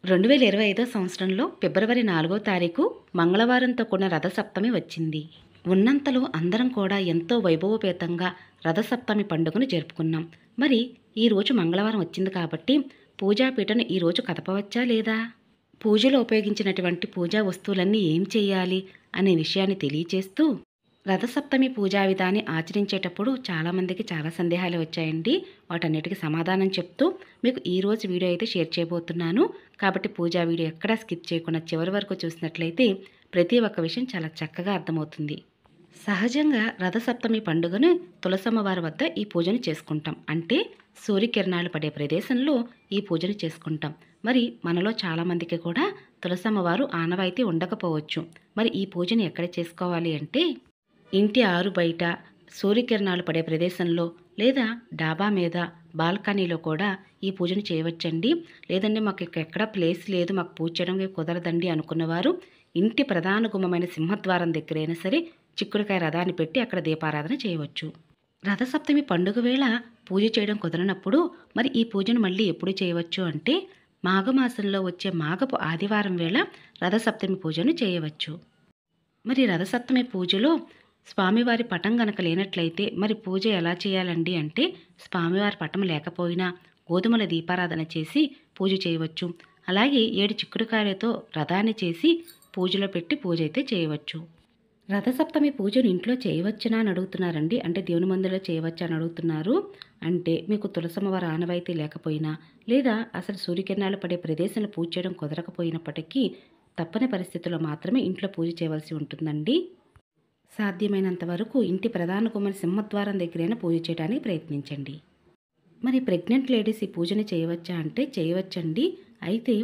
2025 సంవత్సరంలో ఫిబ్రవరి 4వ తారీఖు మంగళవారంతో కూడిన రథసప్తమి వచ్చింది. ఉన్నంతలో అందరం కూడా ఎంతో వైభవపేతంగా రథసప్తమి పండుగను జరుపుకున్నాం. మరి ఈరోజు మంగళవారం వచ్చింది కాబట్టి పూజాపీఠను ఈరోజు కదపవచ్చా లేదా? పూజలో ఉపయోగించినటువంటి పూజా వస్తువులన్నీ ఏం చేయాలి అనే విషయాన్ని తెలియచేస్తూ రథసప్తమి పూజా విధాన్ని ఆచరించేటప్పుడు చాలామందికి చాలా సందేహాలు వచ్చాయండి. వాటన్నిటికీ సమాధానం చెప్తూ మీకు ఈరోజు వీడియో అయితే షేర్ చేయబోతున్నాను. కాబట్టి పూజా వీడియో ఎక్కడా స్కిప్ చేయకుండా చివరి వరకు చూసినట్లయితే ప్రతి ఒక్క విషయం చాలా చక్కగా అర్థమవుతుంది. సహజంగా రథసప్తమి పండుగను తులసమ్మవారి వద్ద ఈ పూజను చేసుకుంటాం. అంటే సూర్యకిరణాలు పడే ప్రదేశంలో ఈ పూజను చేసుకుంటాం. మరి మనలో చాలామందికి కూడా తులసమ్మవారు ఆనవాయితీ ఉండకపోవచ్చు. మరి ఈ పూజను ఎక్కడ చేసుకోవాలి అంటే ఇంటి ఆరు బయట సూర్యకిరణాలు పడే ప్రదేశంలో లేదా డాబా మీద బాల్కనీలో కూడా ఈ పూజను చేయవచ్చండి. లేదండి మాకు ఎక్కడ ప్లేస్ లేదు, మాకు పూజ చేయడానికి కుదరదండి అనుకున్నవారు ఇంటి ప్రధాన గుమ్మమైన సింహద్వారం దగ్గరైనా సరే చిక్కుడుకాయ రథాన్ని పెట్టి అక్కడ దీపారాధన చేయవచ్చు. రథసప్తమి పండుగ వేళ పూజ చేయడం కుదరనప్పుడు మరి ఈ పూజను మళ్ళీ ఎప్పుడు చేయవచ్చు అంటే మాఘమాసంలో వచ్చే మాఘపు ఆదివారం వేళ రథసప్తమి పూజను చేయవచ్చు. మరి రథసప్తమి పూజలో స్వామివారి పటం గనక లేనట్లయితే మరి పూజ ఎలా చేయాలండి అంటే స్వామివారి పటం లేకపోయినా గోధుమల దీపారాధన చేసి పూజ చేయవచ్చు. అలాగే 7 చిక్కుడుకాయలతో రథాన్ని చేసి పూజలో పెట్టి పూజ అయితే చేయవచ్చు. రథసప్తమి పూజను ఇంట్లో చేయవచ్చునా అని అడుగుతున్నారండి. అంటే దేవుని మందిరంలో చేయవచ్చా అని అడుగుతున్నారు. అంటే మీకు తులసమ్మవారి ఆనవాయితీ లేకపోయినా లేదా అసలు సూర్యకిరణాలు పడే ప్రదేశంలో పూజ చేయడం కుదరకపోయినప్పటికీ తప్పని పరిస్థితుల్లో మాత్రమే ఇంట్లో పూజ చేయవలసి ఉంటుందండి. సాధ్యమైనంత వరకు ఇంటి ప్రధాన గుమ్మడి సింహద్వారం దగ్గరైనా పూజ చేయడానికి ప్రయత్నించండి. మరి ప్రెగ్నెంట్ లేడీస్ ఈ పూజని చేయవచ్చా అంటే చేయవచ్చండి. అయితే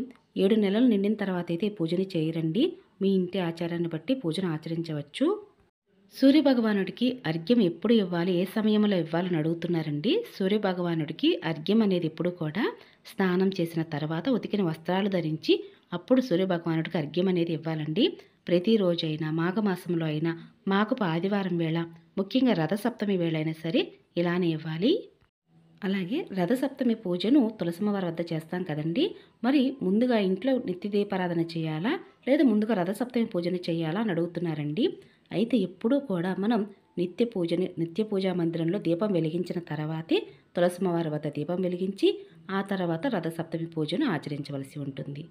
7 నెలలు నిండిన తర్వాత అయితే ఈ పూజని చేయరండి. మీ ఇంటి ఆచారాన్ని బట్టి పూజను ఆచరించవచ్చు. సూర్యభగవానుడికి అర్ఘ్యం ఎప్పుడు ఇవ్వాలి, ఏ సమయంలో ఇవ్వాలని అడుగుతున్నారండి. సూర్యభగవానుడికి అర్ఘ్యం అనేది ఎప్పుడు కూడా స్నానం చేసిన తర్వాత ఉతికిన వస్త్రాలు ధరించి అప్పుడు సూర్యభగవానుడికి అర్ఘ్యం అనేది ఇవ్వాలండి. ప్రతిరోజైనా మాఘమాసంలో అయినా మాఘపు ఆదివారం వేళ ముఖ్యంగా రథసప్తమి వేళ అయినా సరే ఇలానే ఇవ్వాలి. అలాగే రథసప్తమి పూజను తులసమ్మవారి వద్ద చేస్తాం కదండి. మరి ముందుగా ఇంట్లో నిత్య దీపారాధన చేయాలా లేదా ముందుగా రథసప్తమి పూజను చేయాలా అని అడుగుతున్నారండి. అయితే ఎప్పుడూ కూడా మనం నిత్య పూజా మందిరంలో దీపం వెలిగించిన తర్వాతే తులసమ్మవారి వద్ద దీపం వెలిగించి ఆ తర్వాత రథసప్తమి పూజను ఆచరించవలసి ఉంటుంది.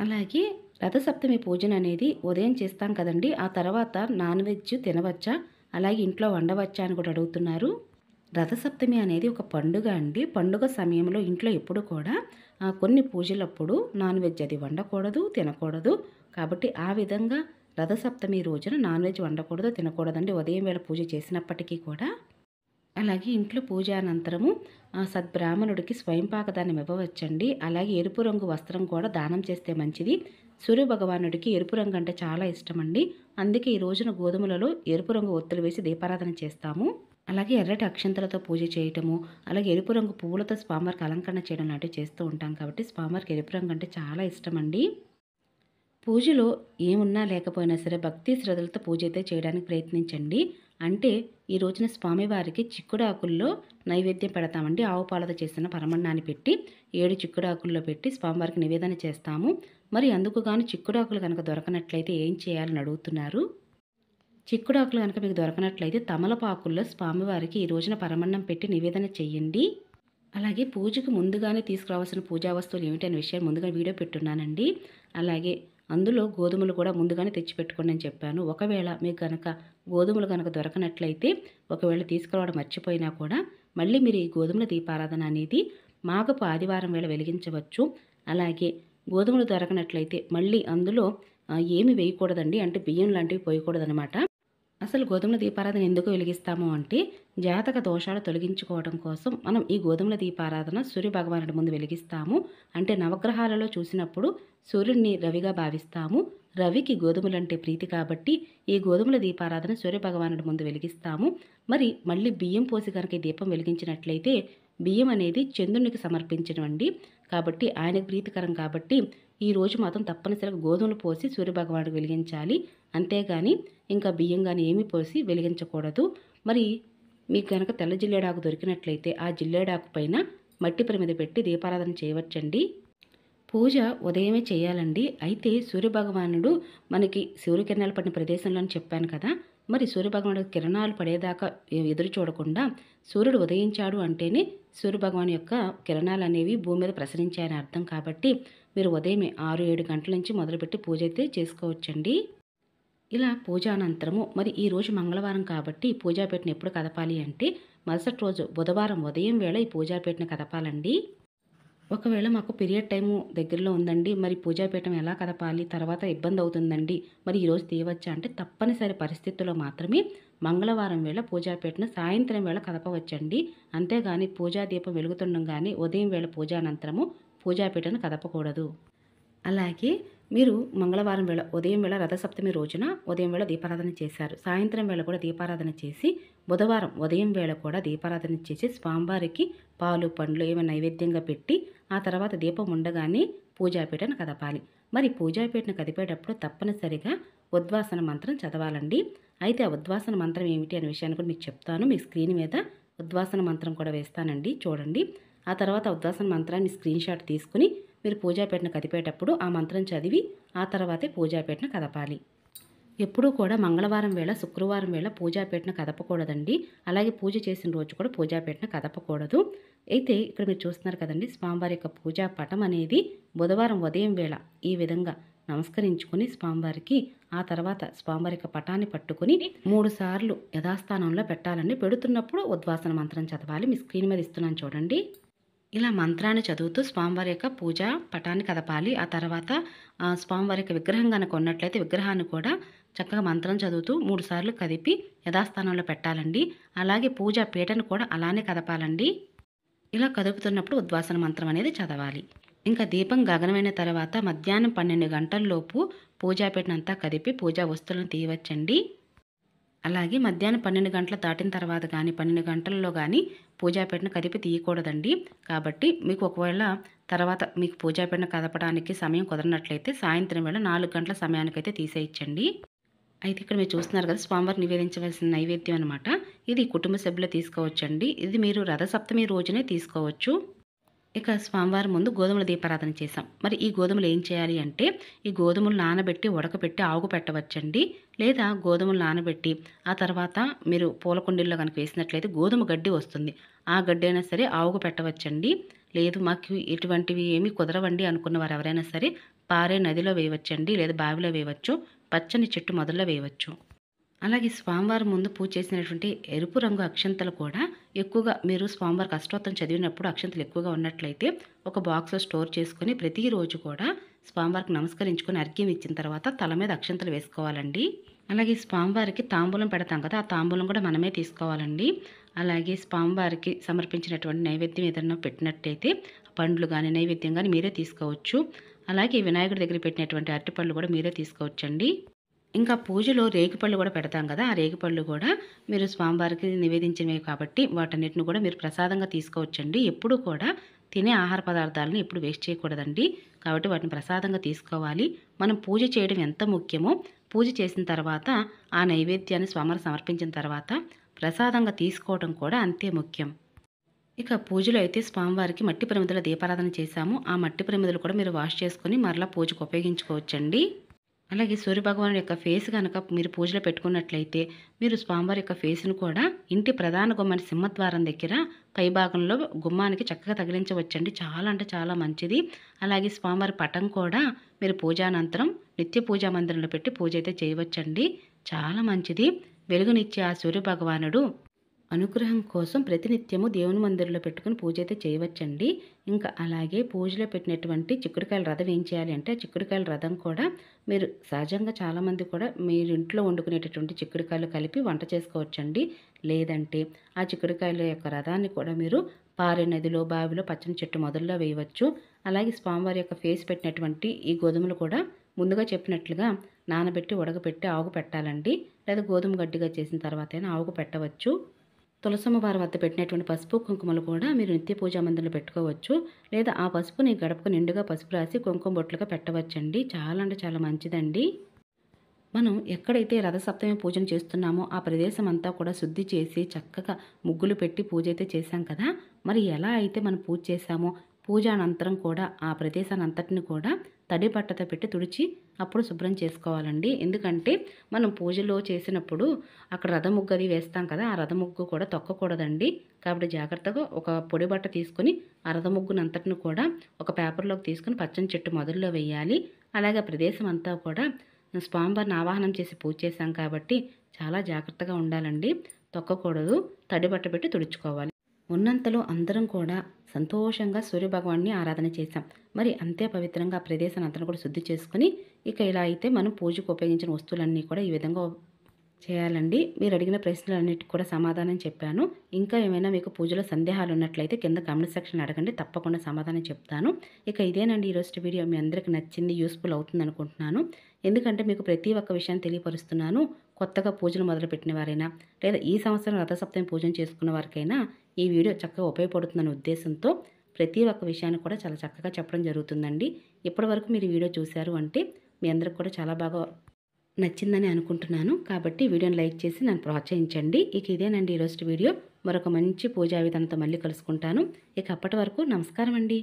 అలాగే రథసప్తమి పూజన అనేది ఉదయం చేస్తాం కదండి. ఆ తర్వాత నాన్ వెజ్ తినవచ్చా, అలాగే ఇంట్లో వండవచ్చా అని కూడా అడుగుతున్నారు. రథసప్తమి అనేది ఒక పండుగ అండి. పండుగ సమయంలో ఇంట్లో ఎప్పుడు కూడా కొన్ని పూజలప్పుడు నాన్ వెజ్ అది వండకూడదు, తినకూడదు. కాబట్టి ఆ విధంగా రథసప్తమి రోజున నాన్ వెజ్ వండకూడదు, తినకూడదండి ఉదయం వేళ పూజ చేసినప్పటికీ కూడా. అలాగే ఇంట్లో పూజ అనంతరము సద్బ్రాహ్మణుడికి స్వయంపాకదానం ఇవ్వవచ్చండి. అలాగే ఎరుపు రంగు వస్త్రం కూడా దానం చేస్తే మంచిది. సూర్యభగవానుడికి ఎరుపు రంగు అంటే చాలా ఇష్టమండి. అందుకే ఈ రోజున గోధుమలలో ఎరుపు రంగు ఒత్తులు వేసి దీపారాధన చేస్తాము. అలాగే ఎర్రటి అక్షంతలతో పూజ చేయటము, అలాగే ఎరుపు రంగు పువ్వులతో స్వామివారికి అలంకరణ చేయడం లాంటివి చేస్తూ ఉంటాం. కాబట్టి స్వామివారికి ఎరుపు రంగు అంటే చాలా ఇష్టమండి. పూజలో ఏమున్నా లేకపోయినా సరే భక్తి శ్రద్ధలతో పూజ అయితే చేయడానికి ప్రయత్నించండి. అంటే ఈ రోజున స్వామివారికి చిక్కుడాకుల్లో నైవేద్యం పెడతామండి. ఆవు పాలతో చేసిన పరమన్నాన్ని పెట్టి 7 చిక్కుడాకుల్లో పెట్టి స్వామివారికి నివేదన చేస్తాము. మరి అందుకు గాను చిక్కుడాకులు కనుక దొరకనట్లయితే ఏం చేయాలని అడుగుతున్నారు. చిక్కుడాకులు కనుక మీకు దొరకనట్లయితే తమలపాకుల్లో స్వామివారికి ఈ రోజున పరమన్నం పెట్టి నివేదన చెయ్యండి. అలాగే పూజకు ముందుగానే తీసుకురావాల్సిన పూజా వస్తువులు ఏమిటనే విషయాన్ని ముందుగా వీడియో పెట్టున్నానండి. అలాగే అందులో గోధుమలు కూడా ముందుగానే తెచ్చిపెట్టుకోండి అని చెప్పాను. ఒకవేళ మీకు కనుక గోధుమలు కనుక దొరకనట్లయితే ఒకవేళ తీసుకురావడం మర్చిపోయినా కూడా మళ్ళీ మీరు ఈ గోధుమల దీపారాధన అనేది మాఘపు ఆదివారం వేళ వెలిగించవచ్చు. అలాగే గోధుమలు దొరకనట్లయితే మళ్ళీ అందులో ఏమి వేయకూడదండి. అంటే బియ్యం లాంటివి పోయకూడదనమాట. అసలు గోధుమల దీపారాధన ఎందుకు వెలిగిస్తాము అంటే జాతక దోషాలు తొలగించుకోవడం కోసం మనం ఈ గోధుమల దీపారాధన సూర్యభగవానుడి ముందు వెలిగిస్తాము. అంటే నవగ్రహాలలో చూసినప్పుడు సూర్యుడిని రవిగా భావిస్తాము. రవికి గోధుమలంటే ప్రీతి కాబట్టి ఈ గోధుమల దీపారాధన సూర్యభగవానుడి ముందు వెలిగిస్తాము. మరి మళ్ళీ బియ్యం పోసి కనుక ఈ దీపం వెలిగించినట్లయితే బియ్యం అనేది చంద్రునికి సమర్పించడం కాబట్టి ఆయనకు ప్రీతికరం కాబట్టి ఈ రోజు మాత్రం తప్పనిసరిగా గోధుమలు పోసి సూర్యభగవానుడికి వెలిగించాలి. అంతేగాని ఇంకా బియ్యం కానీ ఏమీ పోసి వెలిగించకూడదు. మరి మీకు కనుక తెల్ల జిల్లేడాకు దొరికినట్లయితే ఆ జిల్లేడాకు పైన మట్టి ప్రమిద పెట్టి దీపారాధన చేయవచ్చండి. పూజ ఉదయమే చేయాలండి. అయితే సూర్యభగవానుడు మనకి సూర్యకిరణాలు పడిన ప్రదేశంలో అని చెప్పాను కదా! మరి సూర్యభగవానుడు కిరణాలు పడేదాకా ఎదురు చూడకుండా సూర్యుడు ఉదయించాడు అంటేనే సూర్యభగవాను యొక్క కిరణాలనేవి భూమి మీద ప్రసరించాయని అర్థం కాబట్టి మీరు ఉదయమే 6, 7 గంటల నుంచి మొదలుపెట్టి పూజ అయితే చేసుకోవచ్చండి. ఇలా పూజానంతరము మరి ఈరోజు మంగళవారం కాబట్టి పూజాపీటను ఎప్పుడు కదపాలి అంటే మరుసటి రోజు బుధవారం ఉదయం వేళ ఈ పూజాపీటను కదపాలండి. ఒకవేళ మాకు పీరియడ్ టైము దగ్గరలో ఉందండి, మరి పూజాపీఠం ఎలా కదపాలి, తర్వాత ఇబ్బంది అవుతుందండి, మరి ఈరోజు తీయవచ్చా అంటే తప్పనిసరి పరిస్థితుల్లో మాత్రమే మంగళవారం వేళ పూజాపీఠను సాయంత్రం వేళ కదపవచ్చండి. అంతేగాని పూజా దీపం వెలుగుతుండగానే ఉదయం వేళ పూజానంతరము పూజాపీఠను కదపకూడదు. అలాగే మీరు మంగళవారం వేళ ఉదయం వేళ రథసప్తమి రోజున ఉదయం వేళ దీపారాధన చేశారు. సాయంత్రం వేళ కూడా దీపారాధన చేసి బుధవారం ఉదయం వేళ కూడా దీపారాధన చేసి స్వామివారికి పాలు పండ్లు ఏమైనా నైవేద్యంగా పెట్టి ఆ తర్వాత దీపం ఉండగానే పూజాపీఠను కదపాలి. మరి పూజాపీఠను కదిపేటప్పుడు తప్పనిసరిగా ఉద్వాసన మంత్రం చదవాలండి. అయితే ఆ ఉద్వాసన మంత్రం ఏమిటి అనే విషయాన్ని కూడా మీకు చెప్తాను. మీ స్క్రీన్ మీద ఉద్వాసన మంత్రం కూడా వేస్తానండి, చూడండి. ఆ తర్వాత ఉద్వాసన మంత్రాన్ని స్క్రీన్ షాట్ తీసుకుని మీరు పూజాపీఠను కదిపేటప్పుడు ఆ మంత్రం చదివి ఆ తర్వాతే పూజాపీఠను కదపాలి. ఎప్పుడూ కూడా మంగళవారం వేళ శుక్రవారం వేళ పూజాపీఠను కదపకూడదండి. అలాగే పూజ చేసిన రోజు కూడా పూజాపీఠను కదపకూడదు. అయితే ఇక్కడ మీరు చూస్తున్నారు కదండి, స్వామివారి యొక్క పూజా పటం అనేది బుధవారం ఉదయం వేళ ఈ విధంగా నమస్కరించుకుని స్వామివారికి ఆ తర్వాత స్వామివారి యొక్క పటాన్ని పట్టుకుని 3 సార్లు యథాస్థానంలో పెట్టాలండి. పెడుతున్నప్పుడు ఉద్వాసన మంత్రం చదవాలి. మీ స్క్రీన్ మీద ఇస్తున్నాను చూడండి. ఇలా మంత్రాన్ని చదువుతూ స్వామివారి యొక్క పూజా పటాన్ని కదపాలి. ఆ తర్వాత స్వామివారి యొక్క విగ్రహం కనుక ఉన్నట్లయితే విగ్రహాన్ని కూడా చక్కగా మంత్రం చదువుతూ 3 సార్లు కదిపి యథాస్థానంలో పెట్టాలండి. అలాగే పూజా పీటను కూడా అలానే కదపాలండి. ఇలా కదుపుతున్నప్పుడు ఉద్వాసన మంత్రం అనేది చదవాలి. ఇంకా దీపం గగనమైన తర్వాత మధ్యాహ్నం 12 గంటల్లోపు పూజాపీటనంతా కదిపి పూజా వస్తువులను తీయవచ్చండి. అలాగే మధ్యాహ్నం 12 గంటలు దాటిన తర్వాత కానీ 12 గంటల్లో కానీ పూజాపీటను కదిపి తీయకూడదండి. కాబట్టి మీకు ఒకవేళ తర్వాత మీకు పూజాపీటను కదపడానికి సమయం కుదరనట్లయితే సాయంత్రం వేళ 4 గంటల సమయానికైతే తీసేయచ్చండి. అయితే ఇక్కడ మీరు చూస్తున్నారు కదా, స్వామివారికి నివేదించవలసిన నైవేద్యం అనమాట. ఇది కుటుంబ సభ్యులు తీసుకోవచ్చండి. ఇది మీరు రథసప్తమి రోజునే తీసుకోవచ్చు. ఇక స్వామివారం ముందు గోధుమల దీపారాధన చేసాం. మరి ఈ గోధుమలు ఏం చేయాలి అంటే ఈ గోధుమలు నానబెట్టి ఉడకబెట్టి ఆవుకు పెట్టవచ్చండి. లేదా గోధుమలు నానబెట్టి ఆ తర్వాత మీరు పూల కుండీల్లో కనుక వేసినట్లయితే గోధుమ గడ్డి వస్తుంది. ఆ గడ్డి అయినా సరే ఆవుకు పెట్టవచ్చండి. లేదు మాకు ఇటువంటివి ఏమీ కుదరవండి అనుకున్న వారు ఎవరైనా సరే పారే నదిలో వేయవచ్చండి, లేదా బావిలో వేయవచ్చు, పచ్చని చెట్టు మొదల్లో వేయవచ్చు. అలాగే స్వామివారం ముందు పూజ చేసినటువంటి ఎరుపు రంగు అక్షంతలు కూడా ఎక్కువగా మీరు స్వామివారికి అష్టోత్తరం చదివినప్పుడు అక్షంతలు ఎక్కువగా ఉన్నట్లయితే ఒక బాక్స్లో స్టోర్ చేసుకొని ప్రతిరోజు కూడా స్వామివారికి నమస్కరించుకొని అర్ఘ్యం ఇచ్చిన తర్వాత తల మీద అక్షంతలు వేసుకోవాలండి. అలాగే స్వామివారికి తాంబూలం పెడతాం కదా, ఆ తాంబూలం కూడా మనమే తీసుకోవాలండి. అలాగే స్వామివారికి సమర్పించినటువంటి నైవేద్యం ఏదైనా పెట్టినట్టయితే పండ్లు కానీ నైవేద్యం కానీ మీరే తీసుకోవచ్చు. అలాగే వినాయకుడి దగ్గర పెట్టినటువంటి అరటిపళ్ళు కూడా మీరే తీసుకోవచ్చండి. ఇంకా పూజలో రేగిపళ్ళు కూడా పెడతాం కదా, ఆ రేగిపళ్ళు కూడా మీరు స్వామివారికి నివేదించినవి కాబట్టి వాటన్నిటిని కూడా మీరు ప్రసాదంగా తీసుకోవచ్చండి. ఎప్పుడు కూడా తినే ఆహార పదార్థాలను ఎప్పుడు వేస్ట్ చేయకూడదండి. కాబట్టి వాటిని ప్రసాదంగా తీసుకోవాలి. మనం పూజ చేయడం ఎంత ముఖ్యమో పూజ చేసిన తర్వాత ఆ నైవేద్యాన్ని స్వామివారికి సమర్పించిన తర్వాత ప్రసాదంగా తీసుకోవడం కూడా అంతే ముఖ్యం. ఇక పూజలో అయితే స్వామివారికి మట్టి ప్రమిదల దీపారాధన చేశాము. ఆ మట్టి ప్రమిదలు కూడా మీరు వాష్ చేసుకొని మరలా పూజకు ఉపయోగించుకోవచ్చండి. అలాగే సూర్యభగవానుడి యొక్క ఫేస్ కనుక మీరు పూజలో పెట్టుకున్నట్లయితే మీరు స్వామివారి యొక్క ఫేస్ను కూడా ఇంటి ప్రధాన గుమ్మాని సింహద్వారం దగ్గర పైభాగంలో గుమ్మానికి చక్కగా తగిలించవచ్చండి. చాలా అంటే చాలా మంచిది. అలాగే స్వామివారి పటం కూడా మీరు పూజానంతరం నిత్య పూజా మందిరంలో పెట్టి పూజ అయితే చేయవచ్చండి. చాలా మంచిది. వెలుగునిచ్చే ఆ సూర్యభగవానుడు అనుగ్రహం కోసం ప్రతినిత్యము దేవుని మందిరంలో పెట్టుకుని పూజ అయితే చేయవచ్చండి. ఇంకా అలాగే పూజలో పెట్టినటువంటి చిక్కుడుకాయల రథం ఏం చేయాలి అంటే ఆ చిక్కుడుకాయల రథం కూడా మీరు సహజంగా చాలామంది కూడా మీరు ఇంట్లో వండుకునేటటువంటి చిక్కుడుకాయలు కలిపి వంట చేసుకోవచ్చండి. లేదంటే ఆ చిక్కుడుకాయల యొక్క రథాన్ని కూడా మీరు పారే నదిలో బావిలో పచ్చని చెట్టు మొదల్లో వేయవచ్చు. అలాగే స్వామివారి యొక్క ఫేస్ పెట్టినటువంటి ఈ గోధుమలు కూడా ముందుగా చెప్పినట్లుగా నానబెట్టి ఉడకబెట్టి ఆవుకు పెట్టాలండి. లేదా గోధుమ గడ్డిగా చేసిన తర్వాత అయినా ఆవుకు పెట్టవచ్చు. తులసమ్మ వారి వద్ద పెట్టినటువంటి పసుపు కుంకుమలు కూడా మీరు నిత్య పూజా మందిరంలో పెట్టుకోవచ్చు. లేదా ఆ పసుపుని గడపకు నిండుగా పసుపు రాసి కుంకుమ బొట్లుగా పెట్టవచ్చండి. చాలా అంటే చాలా మంచిదండి. మనం ఎక్కడైతే రథసప్తమి పూజను చేస్తున్నామో ఆ ప్రదేశం అంతా కూడా శుద్ధి చేసి చక్కగా ముగ్గులు పెట్టి పూజ అయితే చేశాం కదా. మరి ఎలా అయితే మనం పూజ చేశామో పూజ అనంతరం కూడా ఆ ప్రదేశాన్ని అంతటిని కూడా తడి బట్టతో పెట్టి తుడిచి అప్పుడు శుభ్రం చేసుకోవాలండి. ఎందుకంటే మనం పూజలో చేసినప్పుడు అక్కడ రథముగ్గు అది వేస్తాం కదా, ఆ రథముగ్గు కూడా తొక్కకూడదండి. కాబట్టి జాగ్రత్తగా ఒక పొడి బట్ట తీసుకొని ఆ రథముగ్గును అంతటిని కూడా ఒక పేపర్లోకి తీసుకొని పచ్చని చెట్టు మొదల్లో వేయాలి. అలాగే ప్రదేశం అంతా కూడా స్వామివారిని ఆవాహనం చేసి పూజ చేశాం కాబట్టి చాలా జాగ్రత్తగా ఉండాలండి. తొక్కకూడదు, తడి బట్ట పెట్టి తుడుచుకోవాలి. ఉన్నంతలో అందరం కూడా సంతోషంగా సూర్యభగవాన్ని ఆరాధన చేశాం. మరి అంతే పవిత్రంగా ఆ ప్రదేశాన్ని అంతా కూడా శుద్ధి చేసుకుని ఇక ఇలా అయితే మనం పూజకు ఉపయోగించిన వస్తువులన్నీ కూడా ఈ విధంగా చేయాలండి. మీరు అడిగిన ప్రశ్నలన్నిటికి కూడా సమాధానం చెప్పాను. ఇంకా ఏమైనా మీకు పూజలో సందేహాలు ఉన్నట్లయితే కింద కామెంట్ సెక్షన్ అడగండి, తప్పకుండా సమాధానం చెప్తాను. ఇక ఇదేనండి ఈరోజు వీడియో. మీ అందరికీ నచ్చింది, యూస్ఫుల్ అవుతుంది అనుకుంటున్నాను. ఎందుకంటే మీకు ప్రతి ఒక్క విషయాన్ని తెలియపరుస్తున్నాను. కొత్తగా పూజలు మొదలుపెట్టిన వారైనా లేదా ఈ సంవత్సరం రథసప్తమి పూజను చేసుకున్న వారికైనా ఈ వీడియో చక్కగా ఉపయోగపడుతుందనే ఉద్దేశంతో ప్రతి ఒక్క విషయాన్ని కూడా చాలా చక్కగా చెప్పడం జరుగుతుందండి. ఇప్పటివరకు మీరు వీడియో చూశారు అంటే మీ అందరికి కూడా చాలా బాగా నచ్చిందని అనుకుంటున్నాను. కాబట్టి వీడియోని లైక్ చేసి నన్ను ప్రోత్సహించండి. ఇక ఇదేనండి ఈరోజు వీడియో. మరొక మంచి పూజా విధానంతో మళ్ళీ కలుసుకుంటాను. ఇక అప్పటి వరకు నమస్కారం అండి.